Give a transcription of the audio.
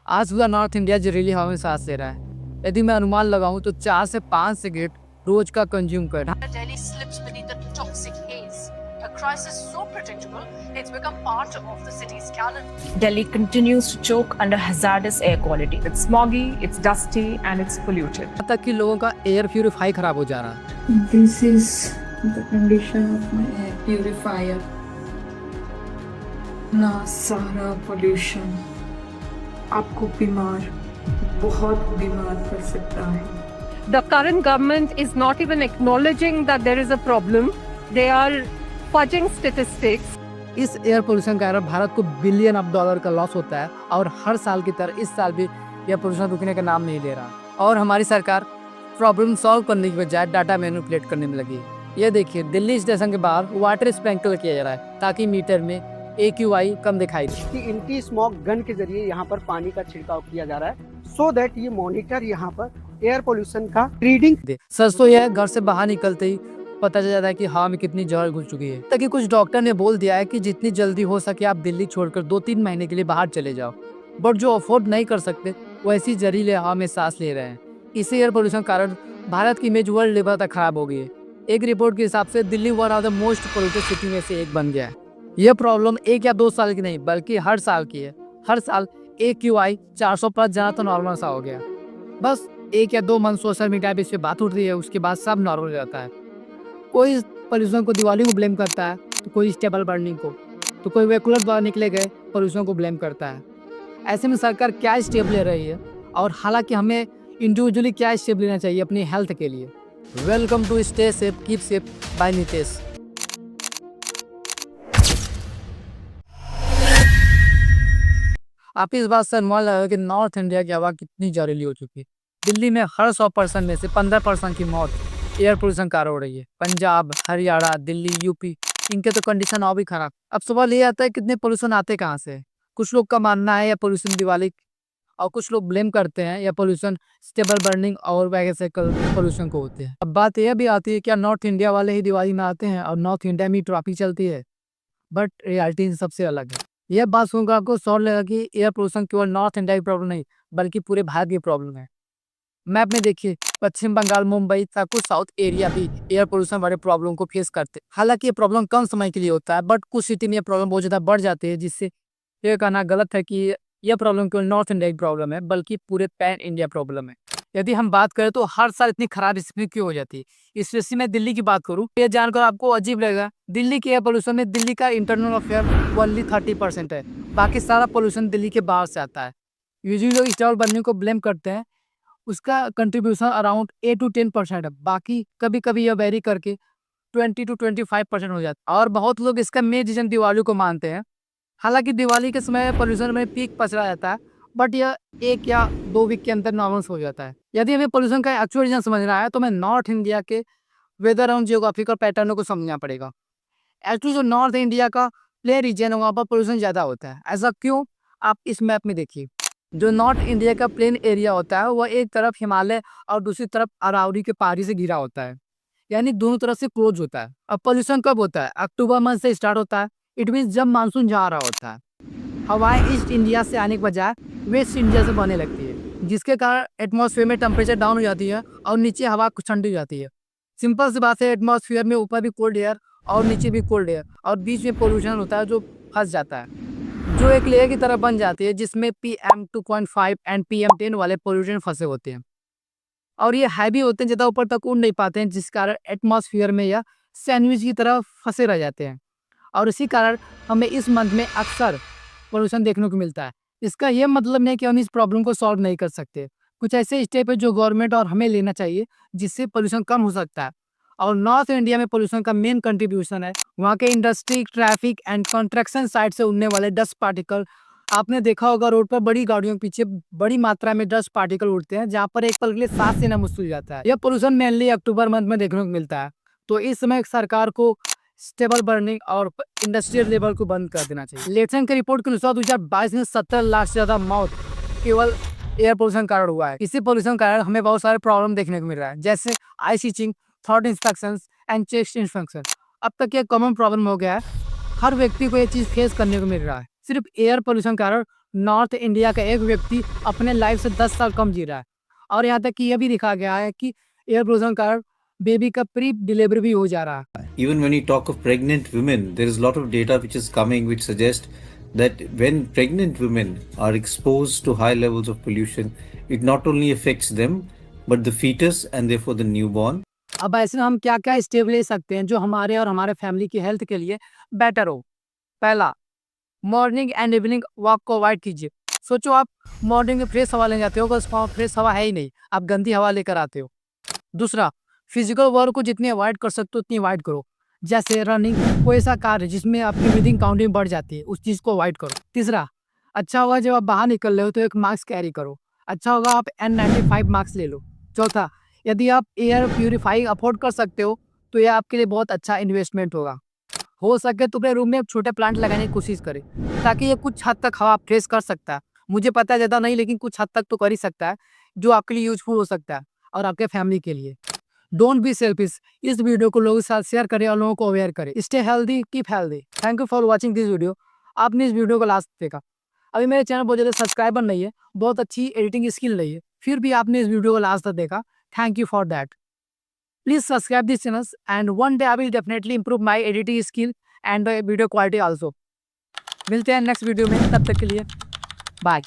आज पूरा north India जहरीली हवा में सांस ले रहा है। यदि मैं अनुमान लगाऊं तो 4 से 5 सिगरेट रोज का कंज्यूम कर रहा है। Delhi slips beneath the toxic haze, a crisis so predictable it's become part of the city's calendar. Delhi continues to choke under hazardous air quality. It's smoggy, it's dusty, and it's polluted. यहाँ तक कि लोगों का air purify खराब हो जा रहा है। This is the condition of my air purifier. ना सारा पोल्यूशन आपको बहुत बीमार कर सकता है। The current government is not even acknowledging that there is a problem. They are fudging statistics. इस एयर पोल्यूशन के कारण भारत को बिलियन ऑफ डॉलर का लॉस होता है और हर साल की तरह इस साल भी यह पोल्यूशन रुकने का नाम नहीं ले रहा। और हमारी सरकार प्रॉब्लम सॉल्व करने की बजाय डाटा मैनिपुलेट करने में लगी। ये देखिए, दिल्ली स्टेशन के बाहर वाटर स्प्रिंकल किया जा रहा है ताकि मीटर में AQI कम दिखाई दे। कि एंटी स्मॉग गन के जरिए यहाँ पर पानी का छिड़काव किया जा रहा है सो दैट ये मॉनिटर यहाँ पर एयर पोल्यूशन का रीडिंग। सच तो यह घर से बाहर निकलते ही पता चल जाता है कि हवा में कितनी जहर घुस चुकी है। ताकि कुछ डॉक्टर ने बोल दिया है कि जितनी जल्दी हो सके आप दिल्ली छोड़कर 2-3 महीने के लिए बाहर चले जाओ। बट जो अफोर्ड नहीं कर सकते वो ऐसी जहरीले हवा में सांस ले रहे हैं। इसी एयर पोल्यूशन कारण भारत की इमेज वर्ल्ड लेवल तक खराब हो गई है। एक रिपोर्ट के हिसाब से Delhi one of the most polluted city में से एक बन गया है। यह प्रॉब्लम 1 या 2 साल की नहीं बल्कि हर साल की है। हर साल AQI 400 प्लस जाना तो नॉर्मल सा हो गया। बस 1 या 2 मंथ सोशल मीडिया पे इस पे बात उठ रही है, उसके बाद सब नॉर्मल हो जाता है। कोई पोल्यूशन को दिवाली को ब्लेम करता है, तो कोई स्टेबल बर्निंग को, तो कोई वेहिकुलर द्वारा निकले गए पोल्यूशन को ब्लेम करता है। ऐसे में सरकार क्या स्टेप ले रही है और हालांकि हमें इंडिविजुअली क्या स्टेप लेना चाहिए अपनी हेल्थ के लिए। Welcome to stay safe keep safe by Nitesh. आप इस बात से अनुमान लगा कि नॉर्थ इंडिया की हवा कितनी जहरीली हो चुकी है। दिल्ली में हर 100% में से 15% की मौत एयर पोल्यूशन कारण हो रही है। पंजाब, हरियाणा, दिल्ली, यूपी, इनके तो कंडीशन और भी खराब। अब सवाल ये आता है कितने पोल्यूशन आते कहाँ से। कुछ लोग का मानना है यह पोल्यूशन दिवाली, और कुछ लोग ब्लेम करते हैं यह पोल्यूशन स्टेबल बर्निंग और वेहिकल पोल्यूशन को होते हैं। अब बात यह भी आती है क्या नॉर्थ इंडिया वाले ही दिवाली में आते हैं और नॉर्थ इंडिया में ट्रॉफी चलती है। बट रियलिटी सबसे अलग है। यह बात सुनकर आपको सौर लगा कि एयर पोल्यूशन केवल नॉर्थ इंडिया की प्रॉब्लम नहीं बल्कि पूरे भारत की प्रॉब्लम है। मैप में देखिए, पश्चिम बंगाल, मुंबई तक कुछ साउथ एरिया भी एयर पोल्यूशन वाले प्रॉब्लम को फेस करते। हालांकि ये प्रॉब्लम कम समय के लिए होता है बट कुछ सिटी में ये प्रॉब्लम बहुत ज़्यादा बढ़ जाती है, जिससे ये कहना गलत है कि यह प्रॉब्लम केवल नॉर्थ इंडिया की प्रॉब्लम है बल्कि पूरे पैन इंडिया प्रॉब्लम है। यदि हम बात करें तो हर साल इतनी खराब स्थिति क्यों हो जाती है। स्पेशली मैं दिल्ली की बात करूँ, ये जानकर आपको अजीब लगेगा, दिल्ली के एयर पोल्यूशन में दिल्ली का इंटरनल अफेयर ओनली 30% है। बाकी सारा पोल्यूशन दिल्ली के बाहर से आता है। यूजुअली लोग स्टॉल बनने को ब्लेम करते हैं, उसका कंट्रीब्यूशन अराउंड 8 to 10% है। बाकी कभी कभी यह वेरी करके 20 to 25% हो जाता है। और बहुत लोग इसका मेन रीजन दिवाली को मानते हैं। हालांकि दिवाली के समय पोल्यूशन में पीक पचड़ा जाता है बट यह 1 या 2 वीक के अंदर नॉर्मल हो जाता है। यदि हमें पोल्यूशन का एक्चुअल रीजन समझना है तो हमें नॉर्थ इंडिया के वेदर एंड जियोग्राफिकल पैटर्नों को समझना पड़ेगा। एक्चुअली जो नॉर्थ इंडिया का प्ले रीजन है वहाँ पर पोल्यूशन ज़्यादा होता है। ऐसा क्यों, आप इस मैप में देखिए। जो नॉर्थ इंडिया का प्लेन एरिया होता है वह एक तरफ हिमालय और दूसरी तरफ अरावली के पहाड़ी से घिरा होता है, यानी दोनों तरफ से क्लोज होता है। अब पोल्यूशन कब होता है, अक्टूबर मंथ से स्टार्ट होता है। इट मीन्स जब मानसून जा रहा होता है। हवाएं ईस्ट इंडिया से आने के बजाय वेस्ट इंडिया से बहने लगती है, जिसके कारण एटमॉस्फेयर में टेम्परेचर डाउन हो जाती है और नीचे हवा कुछ ठंडी हो जाती है। सिंपल सी बात है, एटमॉस्फेयर में ऊपर भी कोल्ड एयर और नीचे भी कोल्ड एयर और बीच में पोल्यूशन होता है जो फंस जाता है, जो एक लेयर की तरह बन जाती है जिसमें PM 2.5 एंड PM 10 वाले पोल्यूशन फंसे होते हैं। और ये हैवी होते हैं, ज़्यादा ऊपर तक उड़ नहीं पाते हैं, जिस कारण एटमॉस्फेयर में यह सैंडविच की तरह फंसे रह जाते हैं। और इसी कारण हमें इस मंथ में अक्सर पोल्यूशन देखने को मिलता है। इसका यह मतलब नहीं कि हम इस प्रॉब्लम को सॉल्व नहीं कर सकते। कुछ ऐसे स्टेप है जो गवर्नमेंट और हमें लेना चाहिए जिससे पोल्यूशन कम हो सकता है। और नॉर्थ इंडिया में पोल्यूशन का मेन कंट्रीब्यूशन है वहाँ के industry, traffic and construction site से उड़ने वाले डस्ट पार्टिकल। आपने देखा होगा रोड पर बड़ी गाड़ियों के पीछे बड़ी मात्रा में डस्ट पार्टिकल उड़ते हैं, जहाँ पर एक पल के लिए सांस लेना मुश्किल हो जाता है। यह पोल्यूशन मेनली अक्टूबर मंथ में देखने को मिलता है। तो इस समय सरकार को स्टेबल बर्निंग और इंडस्ट्रियल लेवल को बंद कर देना चाहिए। लेटसन की रिपोर्ट के अनुसार 2022 में 70 लाख से ज्यादा मौत केवल एयर पोल्यूशन कारण हुआ है। इसी पोल्यूशन कारण हमें बहुत सारे प्रॉब्लम देखने को मिल रहा है, जैसे eye itching, throat infection and chest infection. अब तक यह कॉमन प्रॉब्लम हो गया है, हर व्यक्ति को ये चीज फेस करने को मिल रहा है। सिर्फ एयर पोल्यूशन कारण नॉर्थ इंडिया का एक व्यक्ति अपने लाइफ से 10 साल कम जी रहा है। और यहाँ तक कि यह भी दिखा गया है कि एयर पोल्यूशन का कारण बेबी का प्री डिलीवरी भी हो जा रहा है। Even when you talk of pregnant women, there is a lot of data which is coming which suggest that when pregnant women are exposed to high levels of pollution, it not only affects them but the fetus and therefore the newborn. अब ऐसे में हम क्या क्या step ले सकते हैं जो हमारे और हमारे फैमिली की हेल्थ के लिए बेटर हो। पहला, मॉर्निंग एंड इवनिंग वॉक को अवॉइड कीजिए। सोचो आप मॉर्निंग में फ्रेश हवा लेने जाते हो, अगर फ्रेश हवा है ही नहीं, आप गंदी हवा लेकर आते हो। दूसरा, फिजिकल वर्क को जितनी अवॉइड कर सकते हो उतनी अवॉइड करो, जैसे रनिंग, कोई ऐसा कार्य जिसमें आपकी ब्रीदिंग काउंटिंग बढ़ जाती है, उस चीज़ को अवॉइड करो। तीसरा, अच्छा होगा जब आप बाहर निकल रहे हो तो एक मास्क कैरी करो, अच्छा होगा आप N95 मास्क ले लो। चौथा, यदि आप एयर प्यूरिफाइंग अफोर्ड कर सकते हो तो यह आपके लिए बहुत अच्छा इन्वेस्टमेंट होगा। हो सके तो अपने रूम में एक छोटे प्लांट लगाने की कोशिश करें ताकि ये कुछ हद तक हवा फ्रेश कर सकता है। मुझे पता है ज़्यादा नहीं, लेकिन कुछ हद तक तो कर ही सकता है, जो आपके लिए यूजफुल हो सकता है और आपके फैमिली के लिए। Don't be selfish. इस वीडियो को लोगों के साथ शेयर करें और लोगों को अवेयर करें। Stay healthy, keep healthy. Thank you for watching this video. आपने इस वीडियो को लास्ट देखा। अभी मेरे चैनल बहुत ज़्यादा सब्सक्राइबर नहीं है, बहुत अच्छी एडिटिंग स्किल नहीं है, फिर भी आपने इस वीडियो को लास्ट तक देखा। Thank you for that. Please subscribe this channel and one day I will definitely improve my editing skill and the video quality also. मिलते हैं नेक्स्ट वीडियो में, तब तक के लिए बाय।